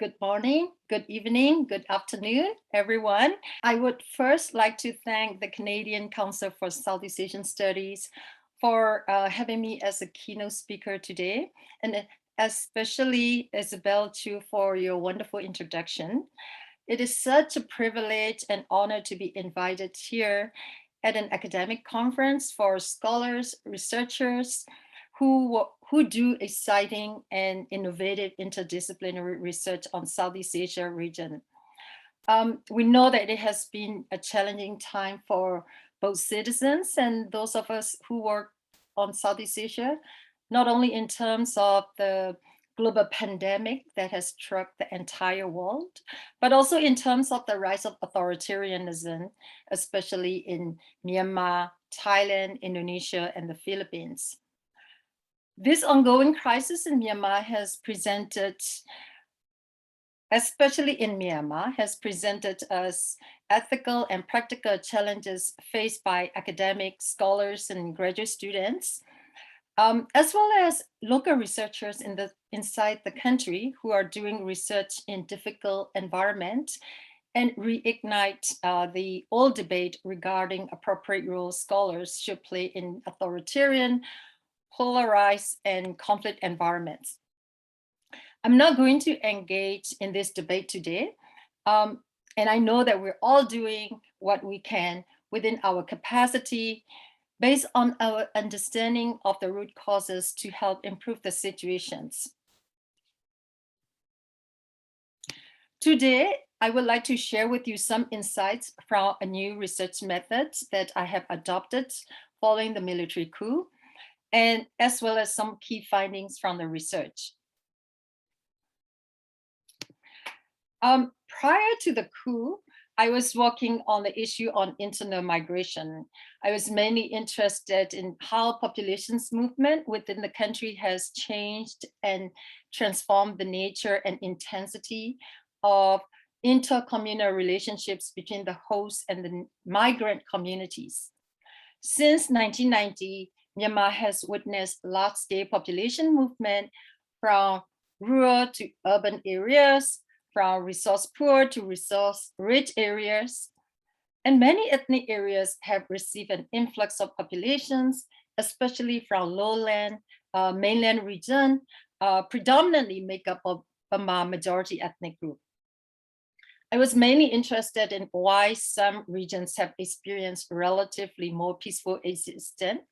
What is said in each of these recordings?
Good morning, good evening, good afternoon, everyone. I would first like to thank the Canadian Council for Southeast Asian Studies for having me as a keynote speaker today, and especially Isabel too for your wonderful introduction. It is such a privilege and honor to be invited here at an academic conference for scholars, researchers, who do exciting and innovative interdisciplinary research on Southeast Asia region. We know that it has been a challenging time for both citizens and those of us who work on Southeast Asia, not only in terms of the global pandemic that has struck the entire world, but also in terms of the rise of authoritarianism, especially in Myanmar, Thailand, Indonesia, and the Philippines. This ongoing crisis in Myanmar has presented, especially in Myanmar, has presented us ethical and practical challenges faced by academic scholars and graduate students, as well as local researchers inside the country who are doing research in difficult environments and reignite the old debate regarding appropriate role scholars should play in authoritarian, polarized, and conflict environments. I'm not going to engage in this debate today. And I know that we're all doing what we can within our capacity based on our understanding of the root causes to help improve the situations. Today, I would like to share with you some insights from a new research method that I have adopted following the military coup, and as well as some key findings from the research. Prior to the coup, I was working on the issue on internal migration. I was mainly interested in how populations movement within the country has changed and transformed the nature and intensity of intercommunal relationships between the host and the migrant communities. Since 1990, Myanmar has witnessed large-scale population movement from rural to urban areas, from resource poor to resource rich areas. And many ethnic areas have received an influx of populations, especially from lowland, mainland region, predominantly make up of Burma majority ethnic group. I was mainly interested in why some regions have experienced relatively more peaceful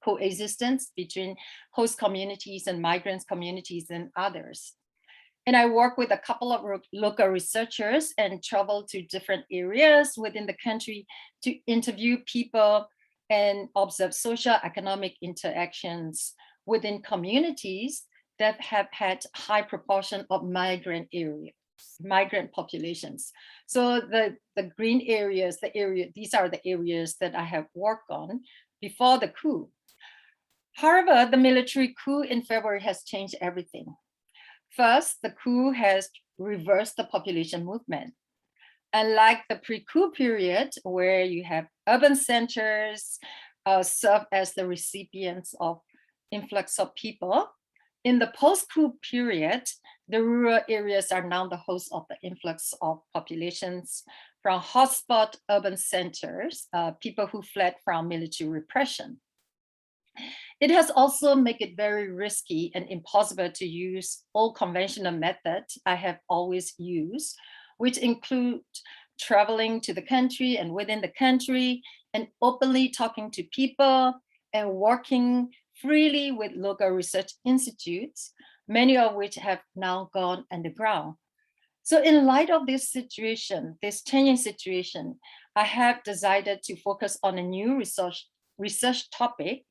coexistence between host communities and migrant communities than others. And I work with a couple of local researchers and travel to different areas within the country to interview people and observe social economic interactions within communities that have had high proportion of migrant populations. So the green areas, these are the areas that I have worked on before the coup. However, the military coup in February has changed everything. First, the coup has reversed the population movement. Unlike the pre-coup period, where you have urban centers serve as the recipients of influx of people, in the post-coup period, the rural areas are now the host of the influx of populations from hotspot urban centers, people who fled from military repression. It has also made it very risky and impossible to use all conventional methods I have always used, which include traveling to the country and within the country and openly talking to people and working freely with local research institutes, many of which have now gone underground. So in light of this situation, this changing situation, I have decided to focus on a new research topic,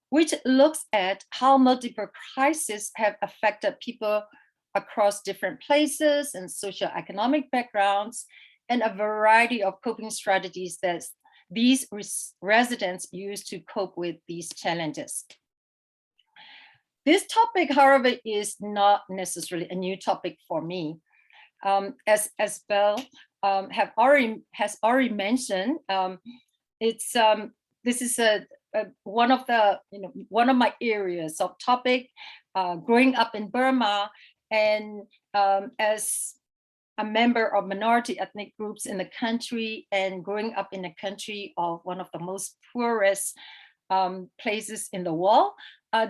which looks at how multiple crises have affected people across different places and socioeconomic backgrounds, and a variety of coping strategies that these residents use to cope with these challenges. This topic, however, is not necessarily a new topic for me. As Belle has already mentioned, this is one of my areas of topic growing up in Burma, and as a member of minority ethnic groups in the country, and growing up in a country of one of the most poorest places in the world,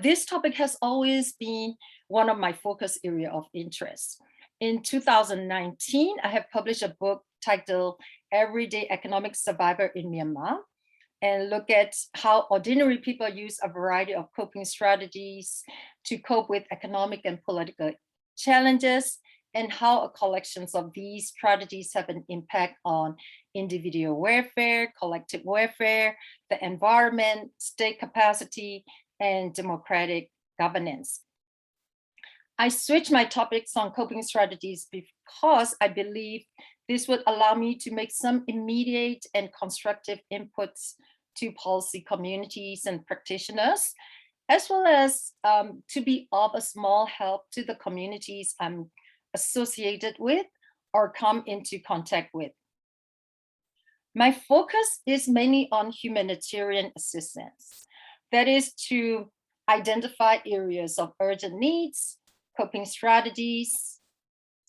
this topic has always been one of my focus area of interest. In 2019, I have published a book titled Everyday Economic Survivor in Myanmar, and look at how ordinary people use a variety of coping strategies to cope with economic and political challenges, and how a collection of these strategies have an impact on individual welfare, collective welfare, the environment, state capacity, and democratic governance. I switched my topics on coping strategies because I believe this would allow me to make some immediate and constructive inputs to policy communities and practitioners, as well as to be of a small help to the communities I'm associated with or come into contact with. My focus is mainly on humanitarian assistance. That is to identify areas of urgent needs, coping strategies,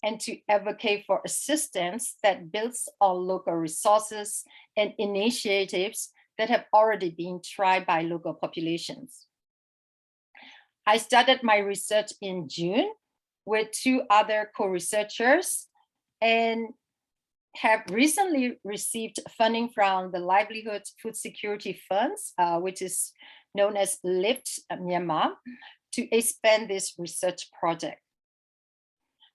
and to advocate for assistance that builds on local resources and initiatives that have already been tried by local populations. I started my research in June with 2 other co-researchers and have recently received funding from the Livelihood Food Security Funds, which is known as LIFT Myanmar, to expand this research project.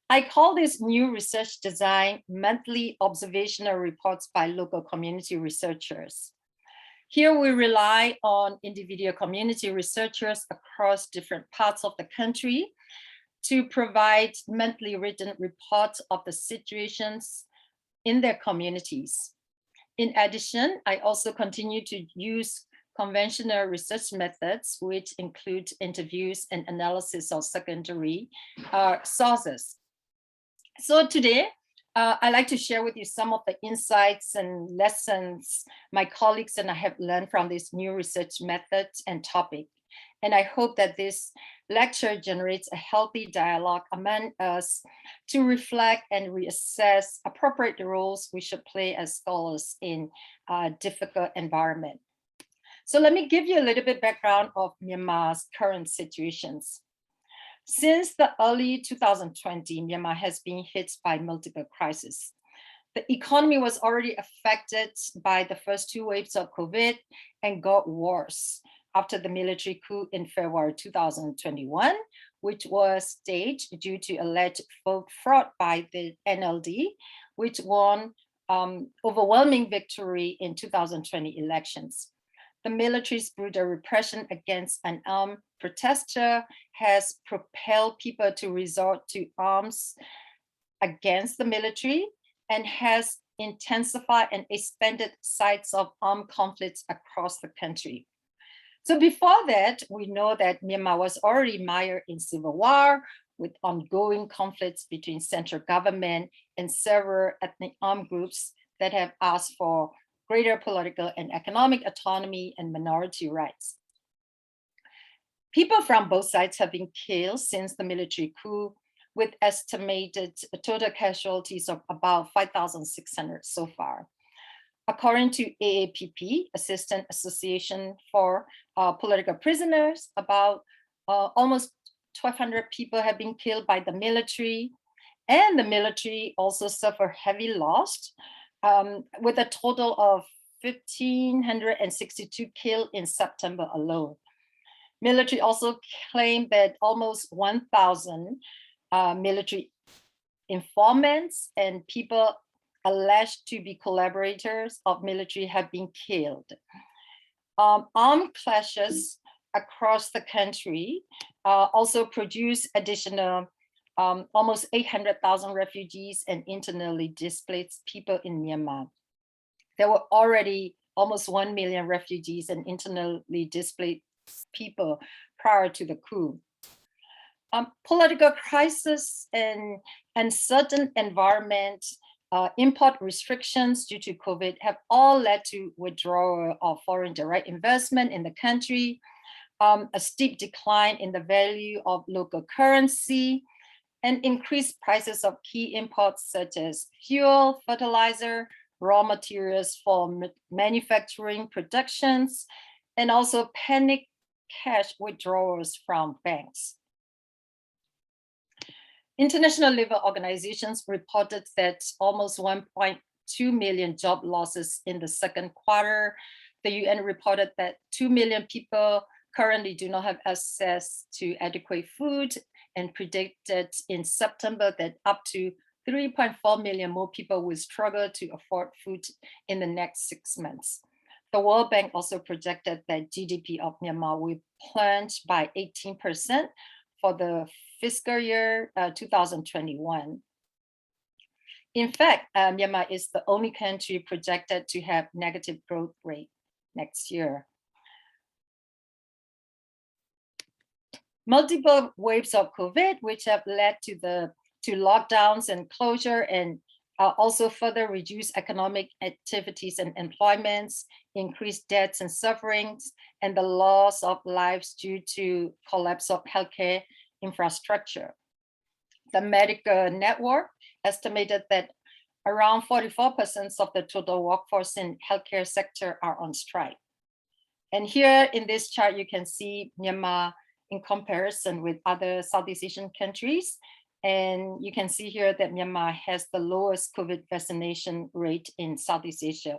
I call this new research design monthly observational reports by local community researchers. Here we rely on individual community researchers across different parts of the country to provide monthly written reports of the situations in their communities. In addition, I also continue to use conventional research methods, which include interviews and analysis of secondary sources. So today, I'd like to share with you some of the insights and lessons my colleagues and I have learned from this new research method and topic. And I hope that this lecture generates a healthy dialogue among us to reflect and reassess appropriate roles we should play as scholars in a difficult environment. So let me give you a little bit background of Myanmar's current situations. Since the early 2020, Myanmar has been hit by multiple crises. The economy was already affected by the first 2 waves of COVID and got worse after the military coup in February 2021, which was staged due to alleged vote fraud by the NLD, which won overwhelming victory in 2020 elections. The military's brutal repression against an armed protester has propelled people to resort to arms against the military and has intensified and expanded sites of armed conflicts across the country. So before that, we know that Myanmar was already mired in civil war with ongoing conflicts between central government and several ethnic armed groups that have asked for greater political and economic autonomy and minority rights. People from both sides have been killed since the military coup, with estimated total casualties of about 5,600 so far. According to AAPP, Assistant Association for Political Prisoners, about almost 1,200 people have been killed by the military, and the military also suffered heavy loss, with a total of 1,562 killed in September alone. Military also claimed that almost 1,000 military informants and people alleged to be collaborators of military have been killed. Armed clashes across the country also produce additional almost 800,000 refugees and internally displaced people in Myanmar. There were already almost 1 million refugees and internally displaced people prior to the coup. Political crisis and uncertain environment, import restrictions due to COVID have all led to withdrawal of foreign direct investment in the country, a steep decline in the value of local currency, and increased prices of key imports such as fuel, fertilizer, raw materials for manufacturing productions, and also panic cash withdrawals from banks. International Labour Organizations reported that almost 1.2 million job losses in the second quarter. The UN reported that 2 million people currently do not have access to adequate food, and predicted in September that up to 3.4 million more people will struggle to afford food in the next 6 months. The World Bank also projected that GDP of Myanmar will plunge by 18% for the fiscal year 2021. In fact, Myanmar is the only country projected to have negative growth rate next year. Multiple waves of COVID, which have led to lockdowns and closure, and also further reduced economic activities and employments, increased debts and sufferings, and the loss of lives due to collapse of healthcare infrastructure. The medical network estimated that around 44% of the total workforce in healthcare sector are on strike. And here in this chart, you can see Myanmar in comparison with other Southeast Asian countries. And you can see here that Myanmar has the lowest COVID vaccination rate in Southeast Asia.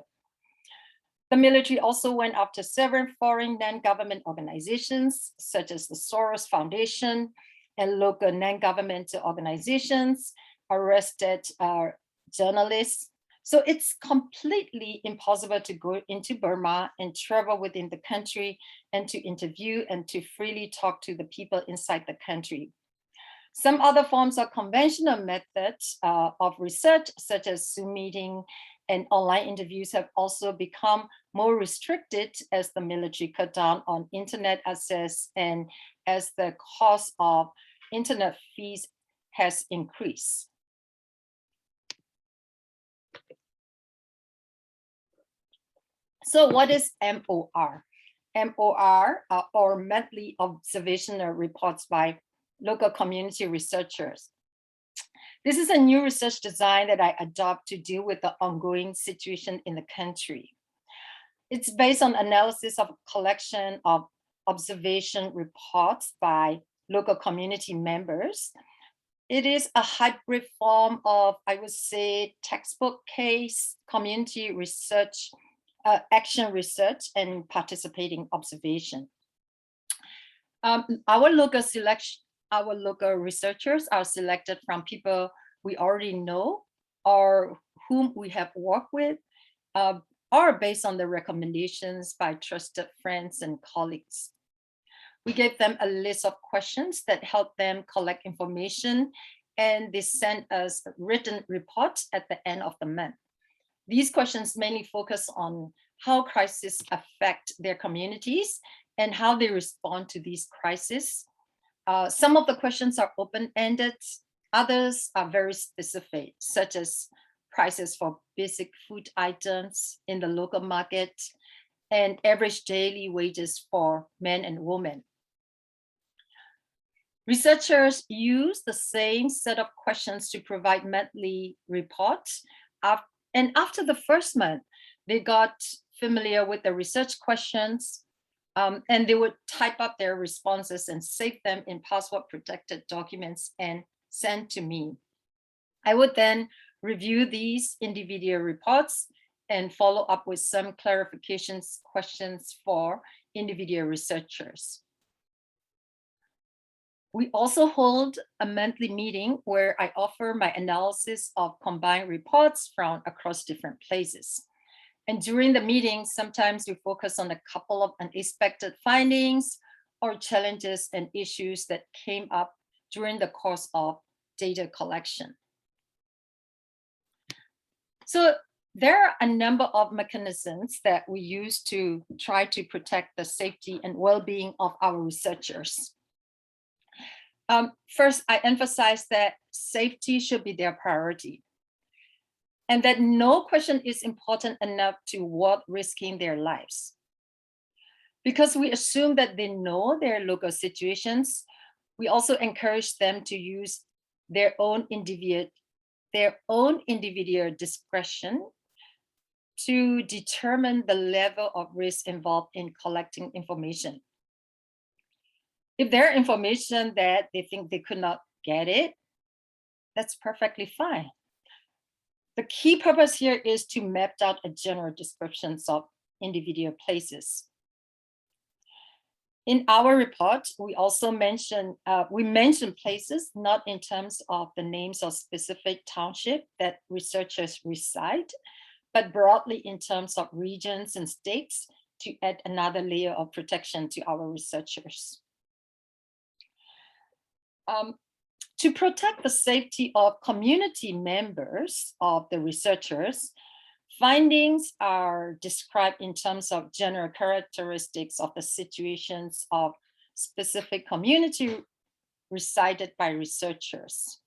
The military also went after several foreign non-government organizations, such as the Soros Foundation and local non-governmental organizations, arrested journalists. So it's completely impossible to go into Burma and travel within the country and to interview and to freely talk to the people inside the country. Some other forms of conventional methods of research, such as Zoom meeting and online interviews, have also become more restricted as the military cut down on internet access and as the cost of internet fees has increased. So what is MOR? MOR or monthly observational reports by local community researchers. This is a new research design that I adopt to deal with the ongoing situation in the country. It's based on analysis of a collection of observation reports by local community members. It is a hybrid form of, I would say, textbook case, community research, action research, and participating observation. Our local researchers are selected from people we already know or whom we have worked with, or based on the recommendations by trusted friends and colleagues. We gave them a list of questions that help them collect information, and they sent us written reports at the end of the month. These questions mainly focus on how crises affect their communities and how they respond to these crises. Some of the questions are open-ended, others are very specific, such as prices for basic food items in the local market and average daily wages for men and women. Researchers use the same set of questions to provide monthly reports. And after the first month, they got familiar with the research questions, and they would type up their responses and save them in password-protected documents and send to me. I would then review these individual reports and follow up with some clarifications questions for individual researchers. We also hold a monthly meeting where I offer my analysis of combined reports from across different places. And during the meeting, sometimes we focus on a couple of unexpected findings or challenges and issues that came up during the course of data collection. So there are a number of mechanisms that we use to try to protect the safety and well-being of our researchers. First, I emphasize that safety should be their priority, and that no question is important enough to worth risking their lives. Because we assume that they know their local situations, we also encourage them to use their own individual discretion to determine the level of risk involved in collecting information. If there are information that they think they could not get it, that's perfectly fine. The key purpose here is to map out a general descriptions of individual places. In our report, we also mention places not in terms of the names of specific township that researchers reside, but broadly in terms of regions and states to add another layer of protection to our researchers. To protect the safety of community members of the researchers, findings are described in terms of general characteristics of the situations of specific community resided by researchers.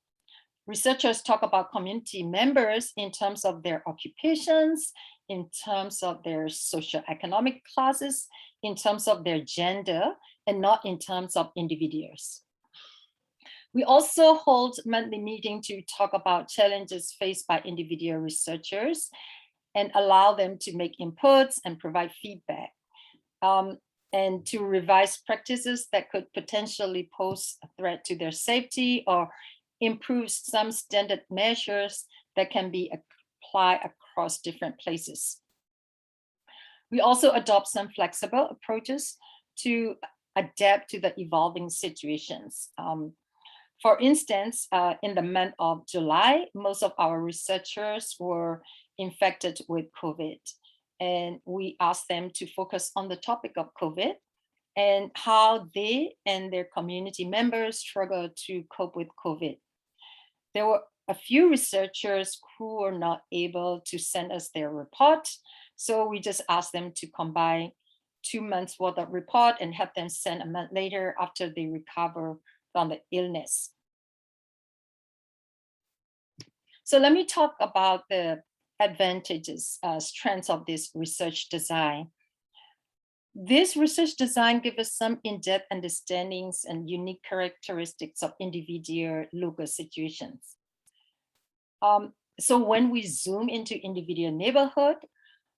Researchers talk about community members in terms of their occupations, in terms of their socioeconomic classes, in terms of their gender, and not in terms of individuals. We also hold monthly meetings to talk about challenges faced by individual researchers and allow them to make inputs and provide feedback, and to revise practices that could potentially pose a threat to their safety or improve some standard measures that can be applied across different places. We also adopt some flexible approaches to adapt to the evolving situations. For instance, in the month of July, most of our researchers were infected with COVID, and we asked them to focus on the topic of COVID and how they and their community members struggle to cope with COVID. There were a few researchers who were not able to send us their report, so we just asked them to combine 2 months worth of report and have them send a month later after they recover from the illness. So let me talk about the advantages, strengths of this research design. This research design gives us some in-depth understandings and unique characteristics of individual local situations. So when we zoom into individual neighborhood,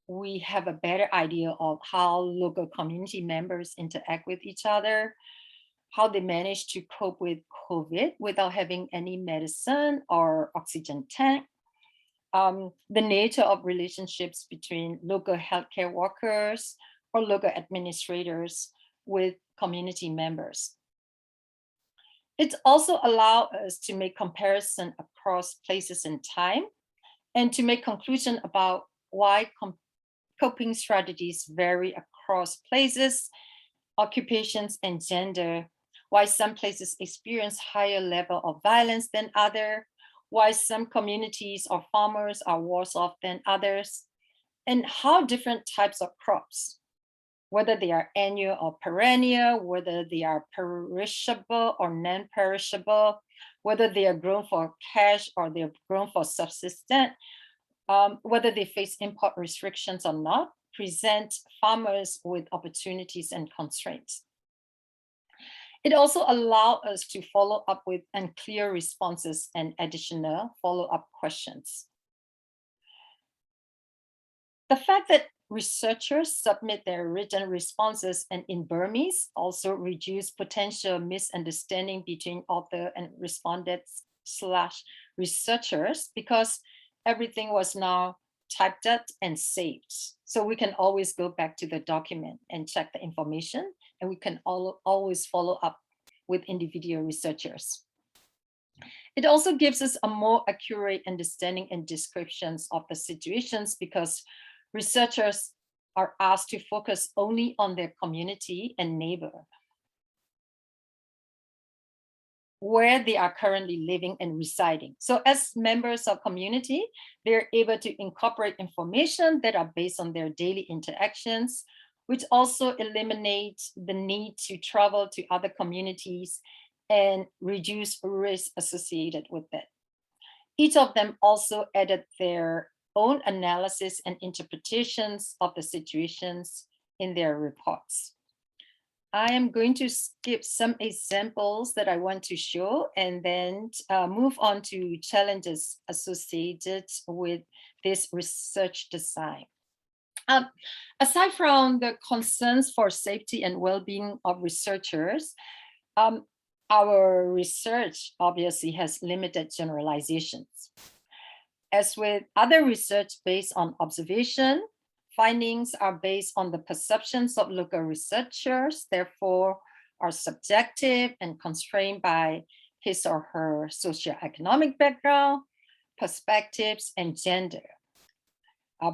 we have a better idea of how local community members interact with each other, how they manage to cope with COVID without having any medicine or oxygen tank, the nature of relationships between local healthcare workers or local administrators with community members. It also allows us to make comparison across places and time and to make conclusion about why coping strategies vary across places, occupations, and gender, why some places experience higher level of violence than others, why some communities or farmers are worse off than others, and how different types of crops, whether they are annual or perennial, whether they are perishable or non-perishable, whether they are grown for cash or they're grown for subsistence, whether they face import restrictions or not, present farmers with opportunities and constraints. It also allows us to follow up with unclear responses and additional follow-up questions. The fact that researchers submit their written responses and in Burmese also reduce potential misunderstanding between author and respondents/researchers because everything was now typed up and saved. So we can always go back to the document and check the information, and we can always follow up with individual researchers. It also gives us a more accurate understanding and descriptions of the situations because researchers are asked to focus only on their community and neighbor, where they are currently living and residing. So as members of community, they're able to incorporate information that are based on their daily interactions, which also eliminates the need to travel to other communities and reduce risk associated with it. Each of them also added their own analysis and interpretations of the situations in their reports. I am going to skip some examples that I want to show and then move on to challenges associated with this research design. Aside from the concerns for safety and well-being of researchers, our research obviously has limited generalizations. As with other research based on observation, findings are based on the perceptions of local researchers, therefore are subjective and constrained by his or her socioeconomic background, perspectives, and gender.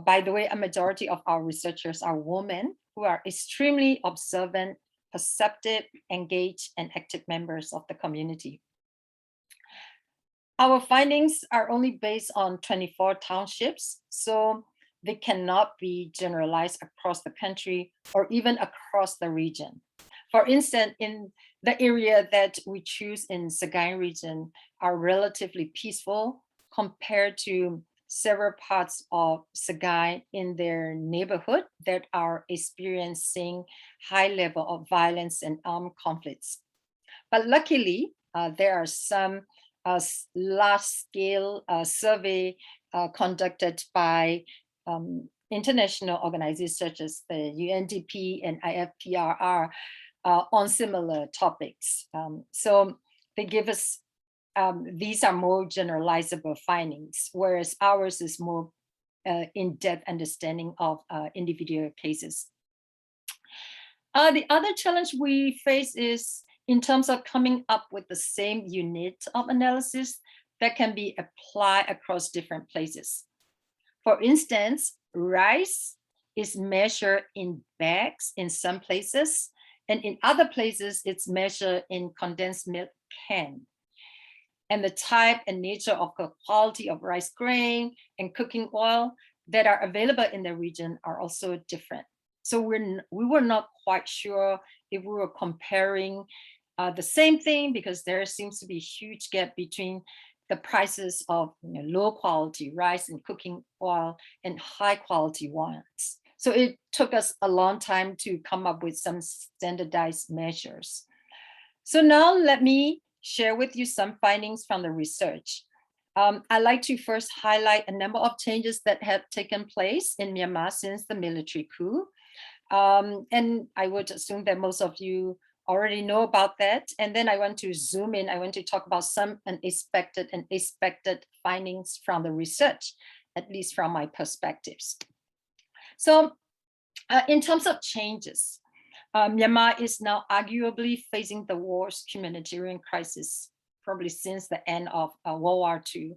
By the way, a majority of our researchers are women who are extremely observant, perceptive, engaged, and active members of the community. Our findings are only based on 24 townships, so they cannot be generalized across the country or even across the region. For instance, in the area that we choose in Sagaing region are relatively peaceful compared to several parts of Sagaing in their neighborhood that are experiencing high level of violence and armed conflicts. But luckily, there are some large-scale survey conducted by international organizations such as the UNDP and IFPRR on similar topics. So they give us, these are more generalizable findings, whereas ours is more in-depth understanding of individual cases. The other challenge we face is in terms of coming up with the same unit of analysis that can be applied across different places. For instance, rice is measured in bags in some places, and in other places, it's measured in condensed milk can. And the type and nature of the quality of rice grain and cooking oil that are available in the region are also different. So we were not quite sure if we were comparing the same thing, because there seems to be a huge gap between the prices of low quality rice and cooking oil and high quality ones. So it took us a long time to come up with some standardized measures. So now let me share with you some findings from the research. I'd like to first highlight a number of changes that have taken place in Myanmar since the military coup. And I would assume that most of you already know about that. And then I want to zoom in. I want to talk about some unexpected and expected findings from the research, at least from my perspectives. So in terms of changes, Myanmar is now arguably facing the worst humanitarian crisis, probably since the end of World War II,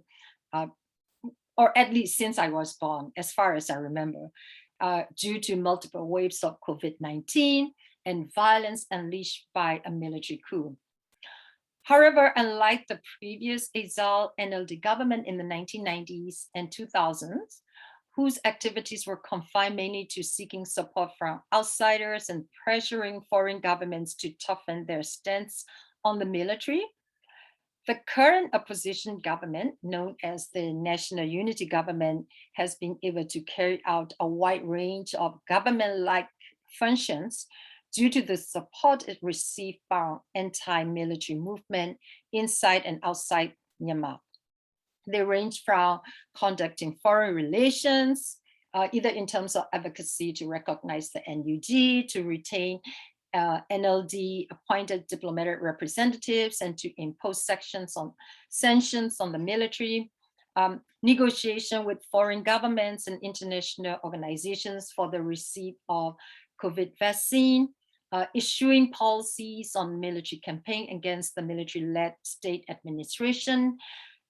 or at least since I was born, as far as I remember, due to multiple waves of COVID-19 and violence unleashed by a military coup. However, unlike the previous exiled NLD government in the 1990s and 2000s, whose activities were confined mainly to seeking support from outsiders and pressuring foreign governments to toughen their stance on the military, the current opposition government, known as the National Unity Government, has been able to carry out a wide range of government-like functions due to the support it received from anti-military movement inside and outside Myanmar. They range from conducting foreign relations, either in terms of advocacy to recognize the NUG, to retain NLD appointed diplomatic representatives and to impose sanctions on the military, negotiation with foreign governments and international organizations for the receipt of COVID vaccine, issuing policies on military campaign against the military-led state administration,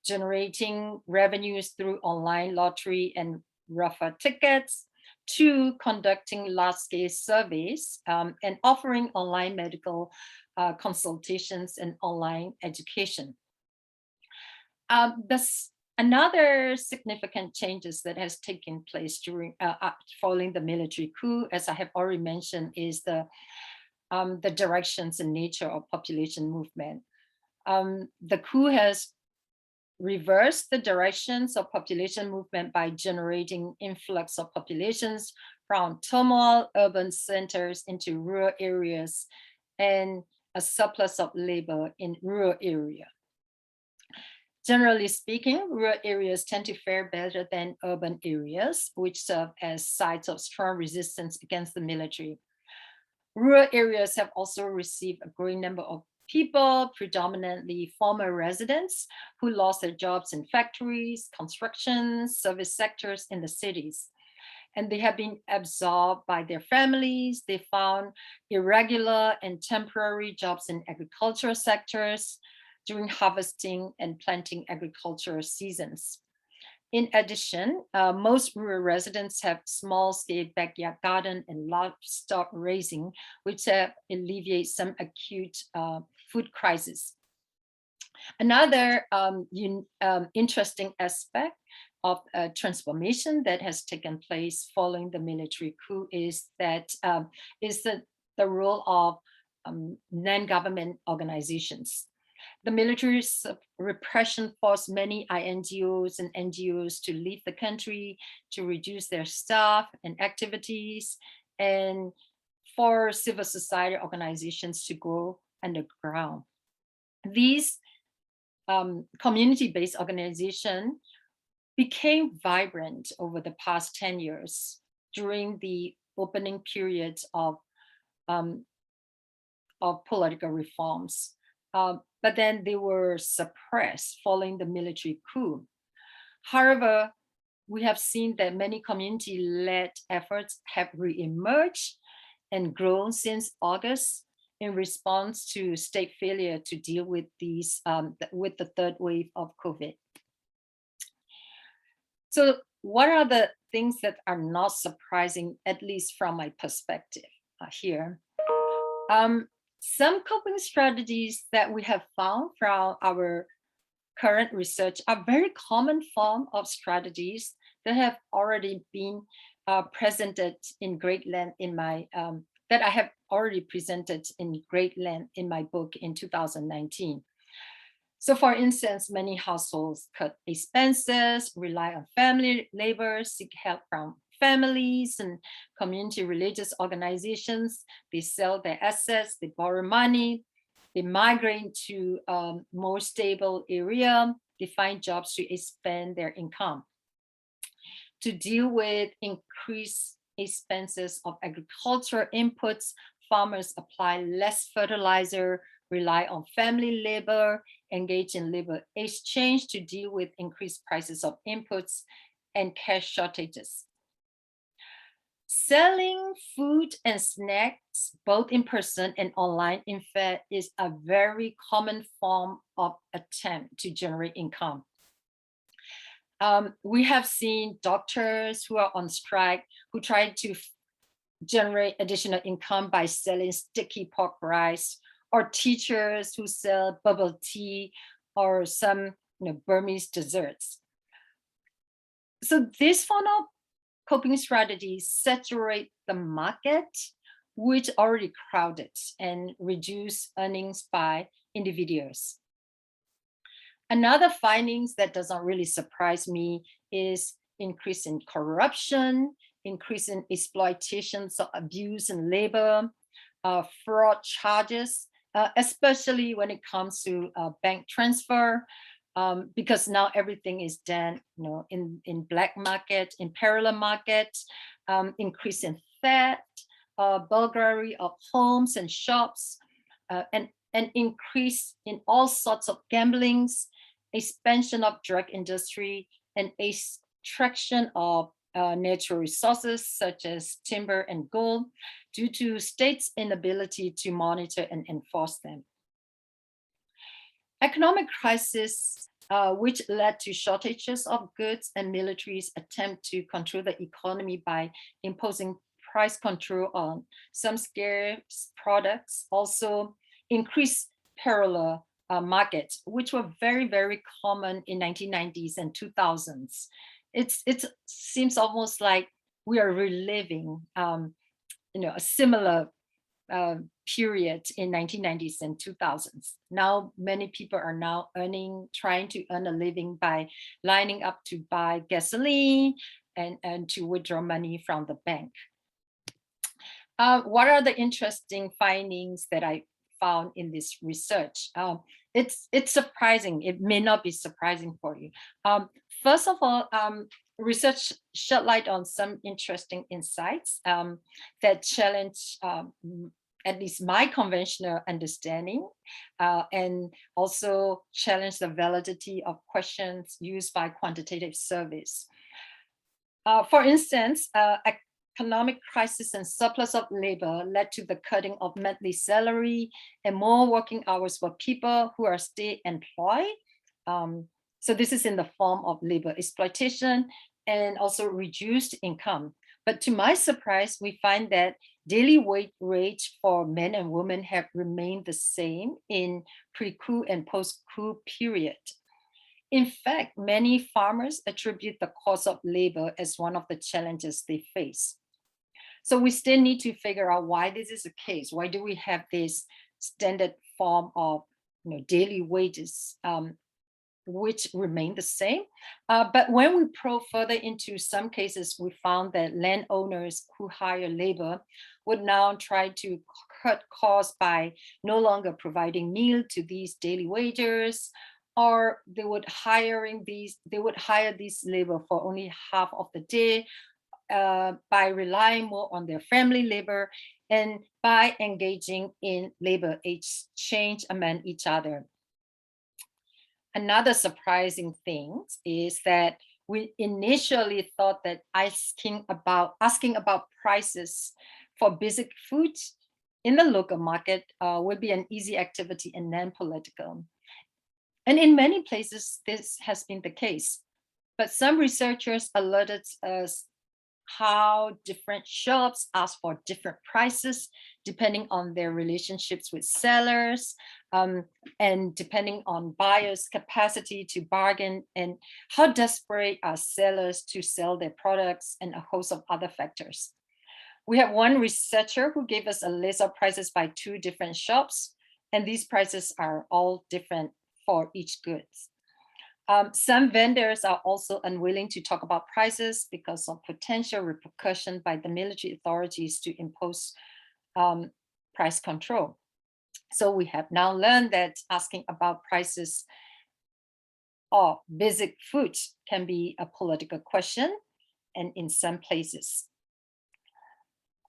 generating revenues through online lottery and raffle tickets, to conducting large-scale surveys and offering online medical consultations and online education. Another significant changes that has taken place during following the military coup, as I have already mentioned, is the directions and nature of population movement. The coup has reversed the directions of population movement by generating influx of populations from turmoil urban centers into rural areas and a surplus of labor in rural area. Generally speaking, rural areas tend to fare better than urban areas, which serve as sites of strong resistance against the military. Rural areas have also received a growing number of people, predominantly former residents, who lost their jobs in factories, construction, service sectors in the cities. And they have been absorbed by their families. They found irregular and temporary jobs in agricultural sectors during harvesting and planting agricultural seasons. In addition, most rural residents have small-scale backyard garden and livestock raising, which have alleviated some acute food crisis. Another interesting aspect of transformation that has taken place following the military coup is that the role of non-government organizations. The military repression forced many INGOs and NGOs to leave the country, to reduce their staff and activities, and for civil society organizations to go underground. These community-based organizations became vibrant over the past 10 years during the opening periods of political reforms. But then they were suppressed following the military coup. However, we have seen that many community-led efforts have re-emerged and grown since August in response to state failure to deal with these with the third wave of COVID. So what are the things that are not surprising, at least from my perspective here? Some coping strategies that we have found from our current research are very common form of strategies that have already been presented in great length in my, that I have already presented in great length in my book in 2019. So for instance, many households cut expenses, rely on family labor, seek help from families and community religious organizations. They sell their assets, they borrow money, they migrate to a more stable area, they find jobs to expand their income. To deal with increased expenses of agricultural inputs, farmers apply less fertilizer, rely on family labor, engage in labor exchange to deal with increased prices of inputs and cash shortages. Selling food and snacks, both in person and online, in fact, is a very common form of attempt to generate income. We have seen doctors who are on strike who try to generate additional income by selling sticky pork rice, or teachers who sell bubble tea or some Burmese desserts. So this form of coping strategies saturate the market, which already crowded, and reduce earnings by individuals. Another findings that doesn't really surprise me is increase in corruption, increase in exploitations of abuse and labor, fraud charges, especially when it comes to bank transfer, because now everything is done in black market, in parallel market, increase in theft, burglary of homes and shops, and increase in all sorts of gamblings, expansion of drug industry, and extraction of natural resources such as timber and gold due to states' inability to monitor and enforce them. Economic crisis, which led to shortages of goods and military's attempt to control the economy by imposing price control on some scarce products, also increased parallel markets, which were very, very common in 1990s and 2000s. It seems almost like we are reliving a similar period in 1990s and 2000s. Now, many people are now trying to earn a living by lining up to buy gasoline and to withdraw money from the bank. What are the interesting findings that I found in this research? It's surprising. It may not be surprising for you. First of all, research shed light on some interesting insights that challenge at least my conventional understanding, and also challenge the validity of questions used by quantitative surveys. For instance, economic crisis and surplus of labor led to the cutting of monthly salary and more working hours for people who are still employed. So this is in the form of labor exploitation and also reduced income. But to my surprise, we find that daily wage for men and women have remained the same in pre-coup and post-coup period. In fact, many farmers attribute the cost of labor as one of the challenges they face. So we still need to figure out why this is the case. Why do we have this standard form of daily wages, which remain the same? But when we probe further into some cases, we found that landowners who hire labor would now try to cut costs by no longer providing meal to these daily wagers, or they would hire these labor for only half of the day, by relying more on their family labor and by engaging in labor exchange among each other. Another surprising thing is that we initially thought that asking about prices for basic food in the local market would be an easy activity and non-political. And in many places, this has been the case. But some researchers alerted us how different shops ask for different prices depending on their relationships with sellers, and depending on buyers' capacity to bargain, and how desperate are sellers to sell their products, and a host of other factors. We have one researcher who gave us a list of prices by 2 different shops, and these prices are all different for each goods. Some vendors are also unwilling to talk about prices because of potential repercussion by the military authorities to impose price control. So we have now learned that asking about prices of basic food can be a political question, and in some places.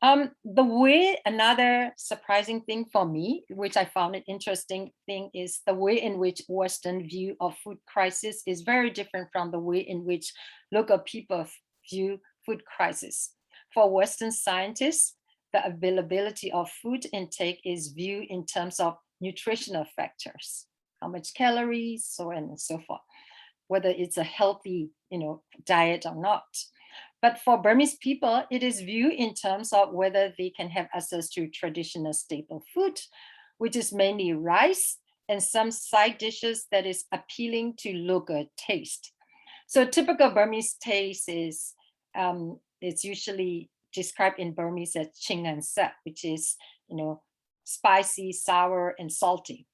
Another surprising thing for me, which I found an interesting thing, is the way in which Western view of food crisis is very different from the way in which local people view food crisis. For Western scientists, the availability of food intake is viewed in terms of nutritional factors, how much calories, so on and so forth, whether it's a healthy, diet or not. But for Burmese people, it is viewed in terms of whether they can have access to traditional staple food, which is mainly rice and some side dishes that is appealing to local taste. So typical Burmese taste is, it's usually described in Burmese as ching and sap, which is, spicy, sour, and salty.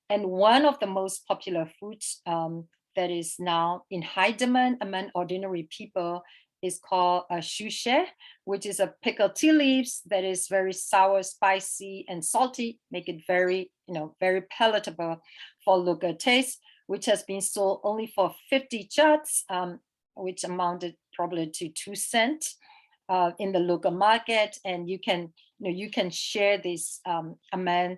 And one of the most popular foods that is now in high demand among ordinary people is called a shushe, which is a pickled tea leaves that is very sour, spicy, and salty, make it very, very palatable for local taste, which has been sold only for 50 kyats, which amounted probably to 2 cents in the local market. And you can share this among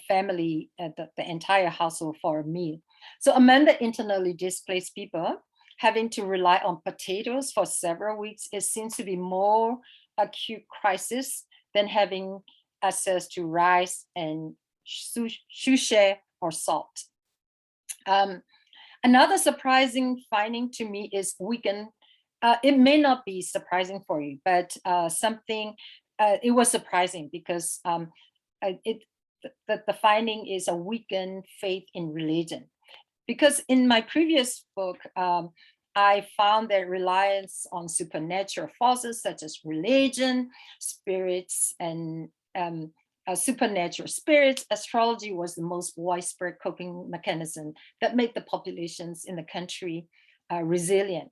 family, the entire household for a meal. So among the internally displaced people, having to rely on potatoes for several weeks, it seems to be more acute crisis than having access to rice and shushe or salt. Another surprising finding to me is weekend. It may not be surprising for you, but it was surprising because the finding is a weakened faith in religion. Because in my previous book, I found that reliance on supernatural forces such as religion, spirits, and supernatural spirits, astrology was the most widespread coping mechanism that made the populations in the country resilient.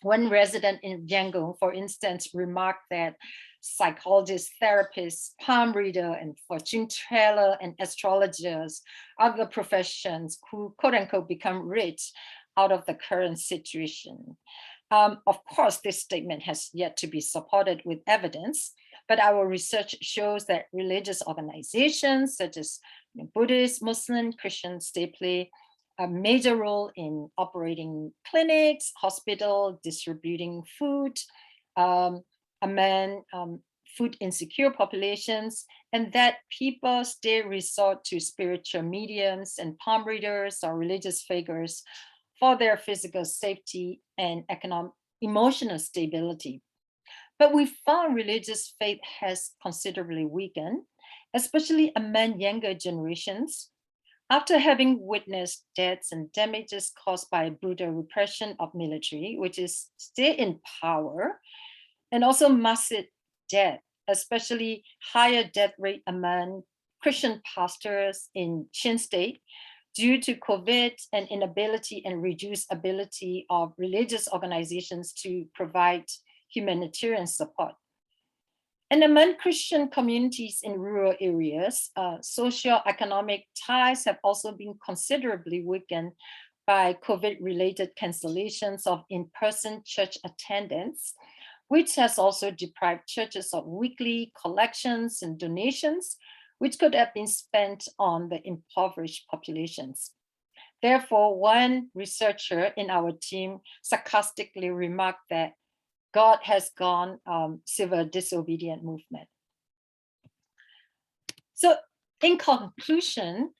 One resident in Yangon, for instance, remarked that psychologists, therapists, palm reader, and fortune teller and astrologers are the professions who, quote unquote, become rich out of the current situation. Of course, this statement has yet to be supported with evidence, but our research shows that religious organizations such as Buddhist, Muslim, Christian, they play a major role in operating clinics, hospitals, distributing food among food insecure populations, and that people still resort to spiritual mediums and palm readers or religious figures for their physical safety and emotional stability. But we found religious faith has considerably weakened, especially among younger generations, after having witnessed deaths and damages caused by brutal repression of military, which is still in power, and also massive death, especially higher death rate among Christian pastors in Chin State due to COVID and inability and reduced ability of religious organizations to provide humanitarian support. And among Christian communities in rural areas, socio-economic ties have also been considerably weakened by COVID-related cancellations of in-person church attendance, which has also deprived churches of weekly collections and donations, which could have been spent on the impoverished populations. Therefore, one researcher in our team sarcastically remarked that God has gone civil disobedient movement. So in conclusion,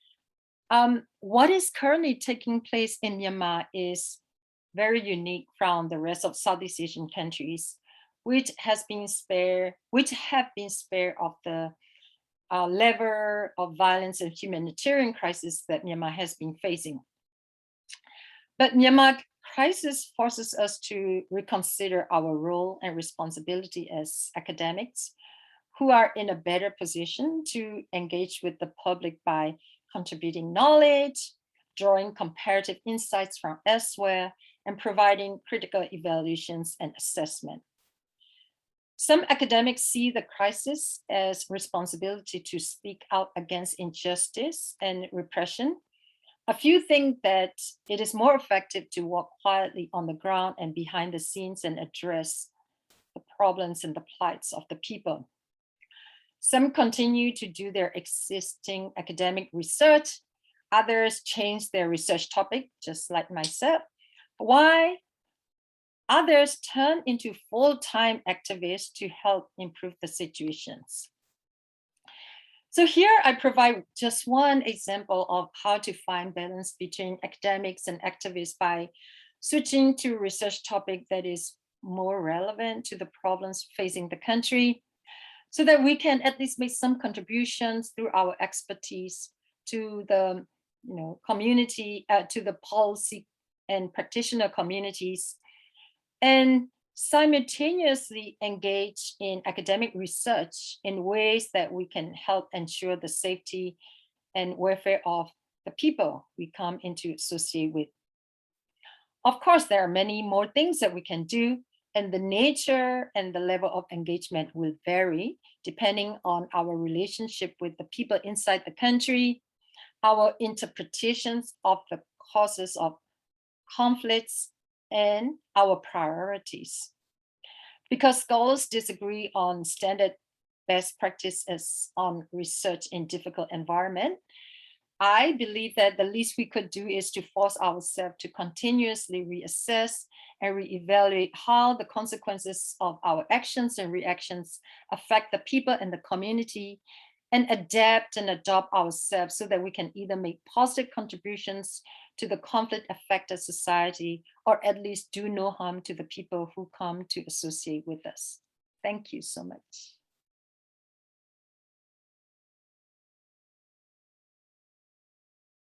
what is currently taking place in Myanmar is very unique from the rest of Southeast Asian countries, which have been spared of the level of violence and humanitarian crisis that Myanmar has been facing. But Myanmar crisis forces us to reconsider our role and responsibility as academics who are in a better position to engage with the public by contributing knowledge, drawing comparative insights from elsewhere, and providing critical evaluations and assessment. Some academics see the crisis as responsibility to speak out against injustice and repression. A few think that it is more effective to walk quietly on the ground and behind the scenes and address the problems and the plights of the people. Some continue to do their existing academic research. Others change their research topic, just like myself. Why? Others turn into full-time activists to help improve the situations. So here I provide just one example of how to find balance between academics and activists by switching to a research topic that is more relevant to the problems facing the country, so that we can at least make some contributions through our expertise to the community, to the policy and practitioner communities, and simultaneously engage in academic research in ways that we can help ensure the safety and welfare of the people we come into associate with. Of course, there are many more things that we can do, and the nature and the level of engagement will vary depending on our relationship with the people inside the country, our interpretations of the causes of conflicts, and our priorities. Because scholars disagree on standard best practices on research in difficult environment, I believe that the least we could do is to force ourselves to continuously reassess and reevaluate how the consequences of our actions and reactions affect the people and the community, and adapt and adopt ourselves so that we can either make positive contributions to the conflict-affected society or at least do no harm to the people who come to associate with us. Thank you so much.